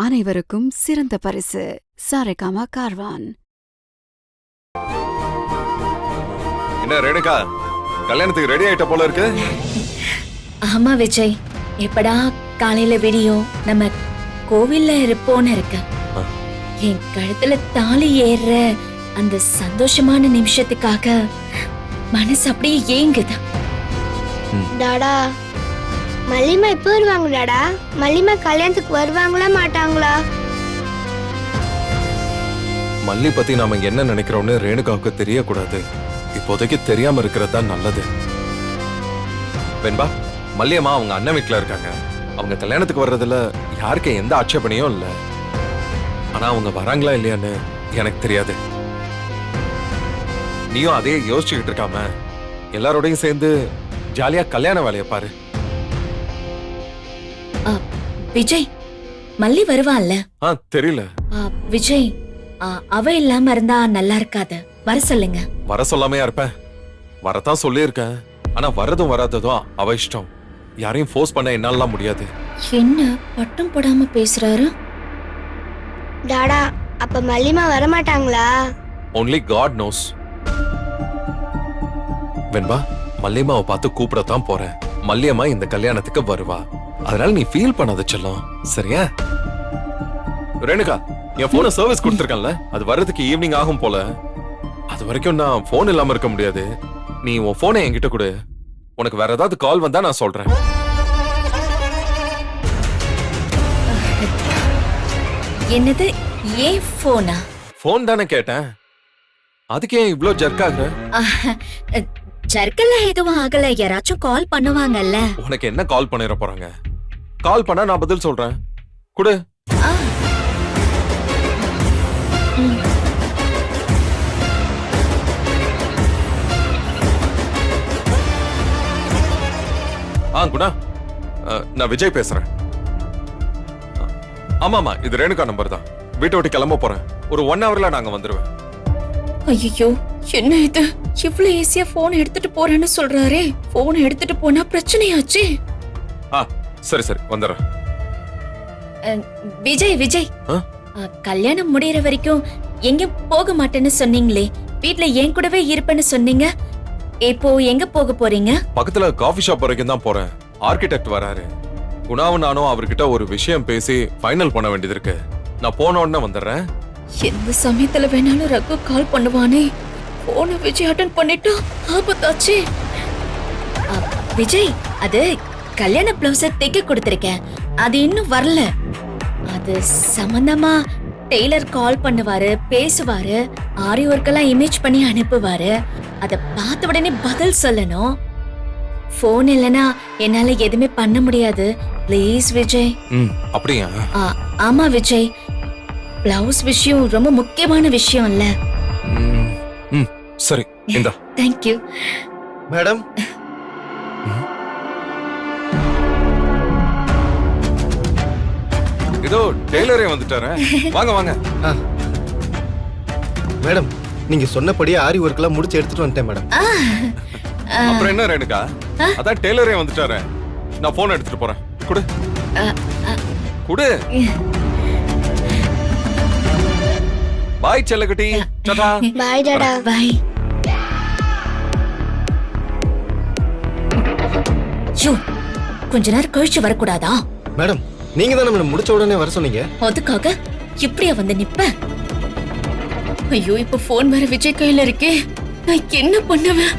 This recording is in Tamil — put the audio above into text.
அனைவருக்கும் சிறந்த பரிசு சாரேகாமா கார்வான். என்ன ரேணுகா, கல்யாணத்துக்கு ரெடி ஆயிட்ட போல இருக்கு. ஆமா விஜய், எப்படா காலையில விடியும் நம்ம கோவில்ல இருப்போன்னு இருக்கு. என் கழுத்துல தாலி ஏறுற அந்த சந்தோஷமான நிமிஷத்துக்காக மனசு அப்படியே ஏங்குது. டாடா, மல்லிமா எப்போ வருவாங்க டாடா? மல்லிமா கல்யாணத்துக்கு வருவாங்களா மாட்டாங்களா? மல்லி பத்தி நாம என்ன நினைக்கிறோம்னு ரேணுகாவுக்கு தெரியக்கூடாது. இப்போதைக்கு தெரியாம இருக்கிறது தான் நல்லது. வெண்பா, மல்லியம்மா அவங்க அண்ணன் வீட்டுல இருக்காங்க. அவங்க கல்யாணத்துக்கு வர்றதுல யாருக்கு எந்த ஆட்சேபனையும் இல்ல. ஆனா அவங்க வராங்களா இல்லையான்னு எனக்கு தெரியாது. நீயும் அதே யோசிச்சுக்கிட்டு இருக்காம எல்லாரோடையும் சேர்ந்து ஜாலியா கல்யாண வேலையை பாரு. விஜய், மல்லி வருவான்ல? தெரியல விஜய், அவ இல்லாம இருந்தா நல்லா இருக்காது. வர சொல்லுங்க. வர சொல்லாமையா இருப்பேன்? வரத்தான் சொல்லியிருக்கேன். ஆனா வர்றதும் வராததும் அவ இஷ்டம். யாரையும் ஃபோர்ஸ் பண்ண என்னால முடியாது. என்ன பட்டம் போடாம பேசுறாரு? டாடா, அப்ப மல்லிமா வர மாட்டாங்களா? only God knows. வெண்பா, மல்லியம்மாவை பார்த்து கூப்பிடத்தான் போறேன். மல்லியம்மா இந்த கல்யாணத்துக்கு வருவா. அதனால நீ ஃபீல் பண்ணாத செல்லம், சரியா? ரேணுகா, என் போனை சர்வீஸ் கொடுத்திருக்கேன்ல, அது வர்றதுக்கு ஈவினிங் ஆகும் போல. அது வரைக்கும் நான் போன் இல்லாம இருக்க முடியாது. நீ உன் போனை என்கிட்ட கொடு. உனக்கு வேற ஏதாவது கால் வந்தா நான் சொல்றேன். என்னது? ஏன் போனா? போன் தானே கேட்டேன். அதுக்கு ஏன் இவ்ளோ ஜர்க் ஆகுற? ஜர்க்கெல்லாம் எதுவும் ஆகல. யாராச்சும் கால் பண்ணுவாங்கல்ல. உனக்கு என்ன கால் பண்ணிட போறாங்க? கால் பண்ணா நான் பதில் சொல்றேன். குடு. குணா, நான் விஜய் பேசுறேன். ஆமாமா, இது ரேணுகா நம்பர் தான். வீட்டை விட்டு கிளம்ப போறேன். ஒரு 1 hourல நாங்க வந்துருவேன். ஐயோ, என்ன இது? இவ்ளோ ஈஸியா போன் எடுத்துட்டு போறேன்னு சொல்றாரே. போன் எடுத்துட்டு போனா பிரச்சனையாச்சு. சரி சரி, வந்துடுறேன். விஜய் விஜய், கல்யாணம் முடியற வரைக்கும் எங்க போக மாட்டேன்னு சொன்னீங்களே, வீட்ல என் கூடவே இருப்பேன்னு சொன்னீங்க. இப்போ எங்க போக போறீங்க? பக்கத்துல காஃபி ஷாப் வரைக்கும் தான் போறேன். ஆர்கிடெக்ட் வராரு. குணாவும் நானும் அவர்கிட்ட ஒரு விஷயம் பேசி ஃபைனல் பண்ண வேண்டியது இருக்கு. நான் போன உடனே வந்துடுறேன். எந்த சமயத்துல வேணாலும் ரகு கால் பண்ணுவானே. போன விஜய் அட்டன் பண்ணிட்டா ஆபத்தாச்சு. விஜய், அது கல்யாண பிளவுஸ தைக்க கொடுத்திருக்கேன். அது இன்னும் வரல. அது சம்பந்தமா டெய்லர் கால் பண்ணுவாரு, பேசுவாரு, ஆரி ஒர்க்கெல்லாம் இமேஜ் பண்ணி அனுப்புவாரு. அத பார்த்த உடனே பதில் சொல்லணும். போன் இல்லனா என்னால எதுவுமே பண்ண முடியாது. ப்ளீஸ் விஜய். அப்படியா? ஆமா விஜய், பிளவுஸ் விஷயம் ரொம்ப முக்கியமான விஷயம் இல்ல. சரி, இந்தா. Thank you. மேடம், இதோ டெய்லரே வந்துட்டாரே. வாங்க வாங்க. மேடம், நீங்க சொன்னபடி ஆரி ஒர்க் எல்லாம் முடிச்சு எடுத்துட்டு வந்துட்டேன் மேடம். அப்புறம் என்ன ரேணுகா, அதான் டெய்லரே வந்துட்டாரே. நான் போன் எடுத்துட்டு போறேன். குடு குடு. பாய் செல்லகுட்டி. டாடா. பாய் டாடா. பாய். கொஞ்ச நேரம் கழிச்சு வரக்கூடாதா? மேடம், நீங்க தான் நம்மள முடிச்ச உடனே வர சொன்னீங்க. அதுக்காக இப்படியா வந்து நிப்ப? ஐயோ, இப்ப போன் வேற விஜய் கையில இருக்கே. நான் என்ன பண்ணுவேன்?